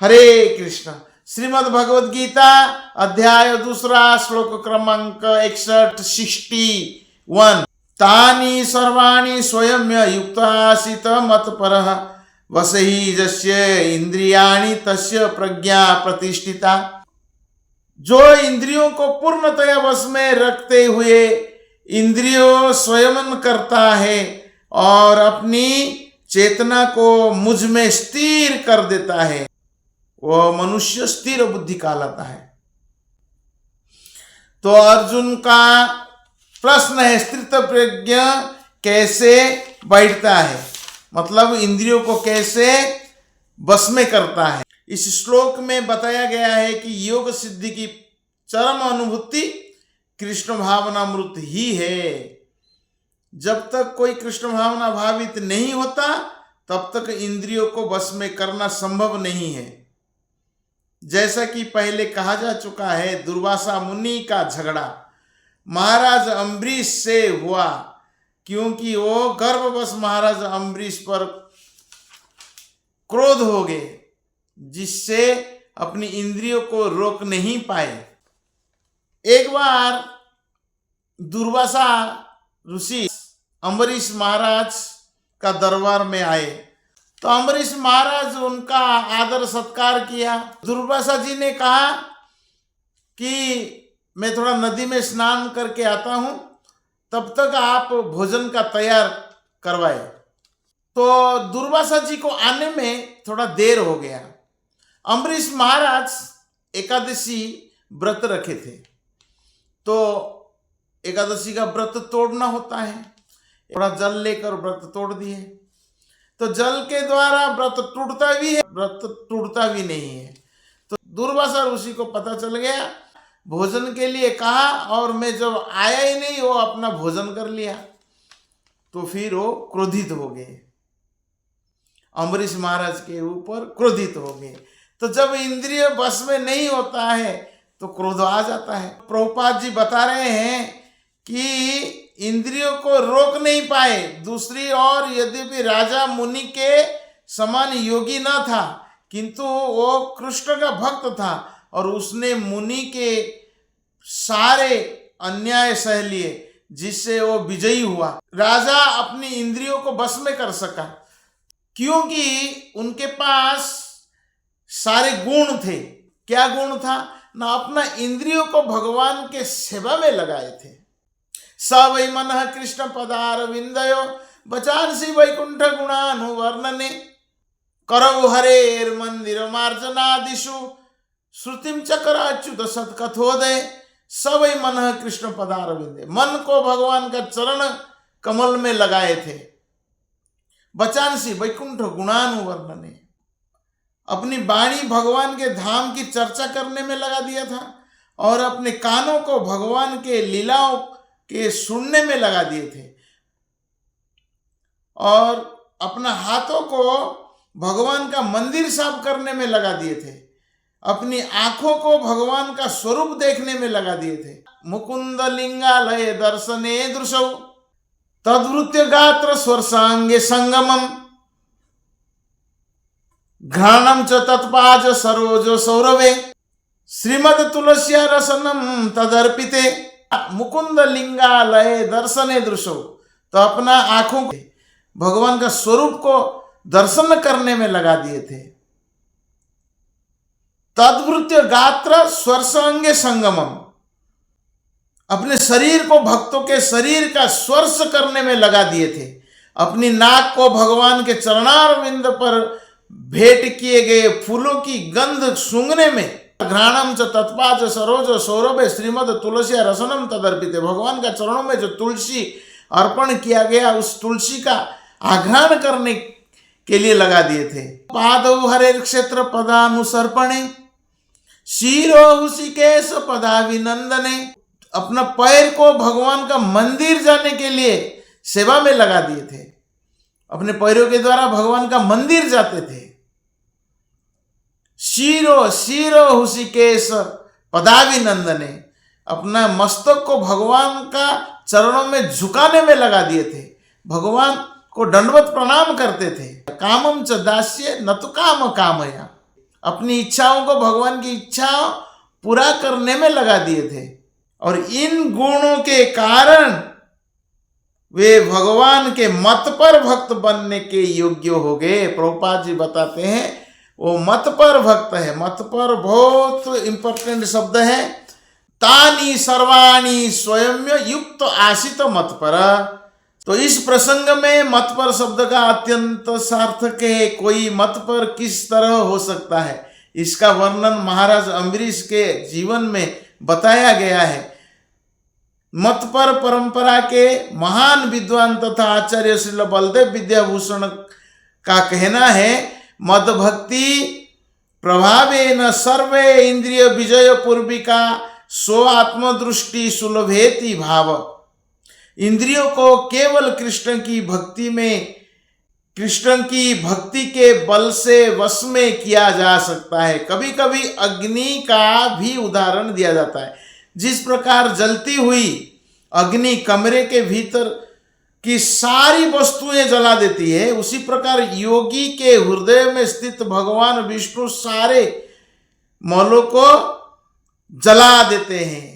हरे कृष्ण। श्रीमद् भगवद गीता अध्याय 2 श्लोक क्रमांक 61 तानि सर्वाणि स्वयं युक्तासित मत्परः वसहि जस्य इंद्रियाणि तस्य प्रज्ञा प्रतिष्ठिता। जो इंद्रियों को पूर्णतया वश में रखते हुए इंद्रियों स्वयं करता है और अपनी चेतना को मुझ में स्थिर कर देता है, वह मनुष्य स्थिर बुद्धि कहलाता है। तो अर्जुन का प्रश्न है, स्थिर प्रज्ञ कैसे बैठता है, मतलब इंद्रियों को कैसे बस में करता है। इस श्लोक में बताया गया है कि योग सिद्धि की चरम अनुभूति कृष्ण भावनामृत ही है। जब तक कोई कृष्ण भावना भावित नहीं होता तब तक इंद्रियों को बस में करना संभव नहीं है। जैसा कि पहले कहा जा चुका है, दुर्वासा मुनि का झगड़ा महाराज अम्बरीश से हुआ, क्योंकि वो गर्भवश महाराज अम्बरीश पर क्रोध हो गए, जिससे अपनी इंद्रियों को रोक नहीं पाए। एक बार दुर्वासा ऋषि अम्बरीश महाराज का दरबार में आए, तो अम्बरीश महाराज उनका आदर सत्कार किया। दुर्वासा जी ने कहा कि मैं थोड़ा नदी में स्नान करके आता हूं, तब तक आप भोजन का तैयार करवाए। तो दुर्वासा जी को आने में थोड़ा देर हो गया। अम्बरीश महाराज एकादशी व्रत रखे थे, तो एकादशी का व्रत तोड़ना होता है। थोड़ा जल लेकर व्रत तोड़ दिए, तो जल के द्वारा व्रत टूटता भी है, व्रत टूटता भी नहीं है। तो दुर्वासा ऋषि को पता चल गया, भोजन के लिए कहा और मैं जब आया ही नहीं, वो अपना भोजन कर लिया। तो फिर वो क्रोधित हो गए, अम्बरीश महाराज के ऊपर क्रोधित हो गए। तो जब इंद्रिय बस में नहीं होता है तो क्रोध आ जाता है। प्रभुपाद जी बता रहे हैं कि इंद्रियों को रोक नहीं पाए। दूसरी ओर यद्यपि राजा मुनि के समान योगी न था, किंतु वो कृष्ण का भक्त था और उसने मुनि के सारे अन्याय सह लिए, जिससे वो विजयी हुआ। राजा अपनी इंद्रियों को बस में कर सका, क्योंकि उनके पास सारे गुण थे। क्या गुण था? ना अपना इंद्रियों को भगवान के सेवा में लगाए थे। स वै मनः कृष्ण पदारविंदयो बचांसि वैकुंठ गुणानुवर्णने करौ हरेर मंदिर मार्जनादिषु श्रुतिम चक्राच्युत सत्कथोदय। स वै मनः कृष्ण पदारविंदे, मन को भगवान का चरण कमल में लगाए थे। बचांसि वैकुंठ गुणानुवर्णने, अपनी वाणी भगवान के धाम की चर्चा करने में लगा दिया था और अपने कानों को भगवान के लीलाओं के सुनने में लगा दिए थे और अपना हाथों को भगवान का मंदिर साफ करने में लगा दिए थे। अपनी आंखों को भगवान का स्वरूप देखने में लगा दिए थे। मुकुंद लिंगालय दर्शने दृशौ तद्वृत्य गात्र स्वर्शांगे संगमम घ्राणम च तत्पाज सरोज सौरवे श्रीमद तुलस्या रसनम तदर्पिते। मुकुंद लिंगालय दर्शने दृशो, तो अपना आंखों को भगवान का स्वरूप को दर्शन करने में लगा दिए थे। तद्वृत्य गात्र स्वर्शांगे संगमम, अपने शरीर को भक्तों के शरीर का स्पर्श करने में लगा दिए थे। अपनी नाक को भगवान के चरणारविंद पर भेंट किए गए फूलों की गंध सूंघने में। घ्राणम च तत्पाज सरोज सौरभे श्रीमद तुलसी रसनम तदर्पिते, भगवान का चरणों में जो तुलसी अर्पण किया गया उस तुलसी का आघ्राण करने के लिए लगा दिए थे। पादौ हरे क्षेत्र पदानुसर्पणे शीरो हुषिकेश पदाभिनंदने, अपना पैर को भगवान का मंदिर जाने के लिए सेवा में लगा दिए थे। अपने पैरों के द्वारा भगवान का मंदिर जाते थे। शीरो शीरो हुषिकेश पदाभिनंदने, अपना मस्तक को भगवान का चरणों में झुकाने में लगा दिए थे। भगवान को दंडवत प्रणाम करते थे। कामम च दास्य न तो काम कामया, अपनी इच्छाओं को भगवान की इच्छा पूरा करने में लगा दिए थे, और इन गुणों के कारण वे भगवान के मत पर भक्त बनने के योग्य हो गए। प्रभुपाद जी बताते हैं वो मत पर भक्त है। मत पर बहुत इंपॉर्टेंट शब्द है। तानी सर्वाणी स्वयं युक्त आशित मत पर। तो इस प्रसंग में मत पर शब्द का अत्यंत सार्थक है। कोई मत पर किस तरह हो सकता है, इसका वर्णन महाराज अम्बरीश के जीवन में बताया गया है। मत पर परंपरा के महान विद्वान तथा आचार्य श्रील बलदेव विद्याभूषण का कहना है, मद भक्ति प्रभावेन सर्वे इंद्रिय विजय पूर्विका स्व आत्मदृष्टि सुलभेति भाव। इंद्रियों को केवल कृष्ण की भक्ति में, कृष्ण की भक्ति के बल से वश में किया जा सकता है। कभी कभी अग्नि का भी उदाहरण दिया जाता है। जिस प्रकार जलती हुई अग्नि कमरे के भीतर की सारी वस्तुएं जला देती है, उसी प्रकार योगी के हृदय में स्थित भगवान विष्णु सारे मौलों को जला देते हैं।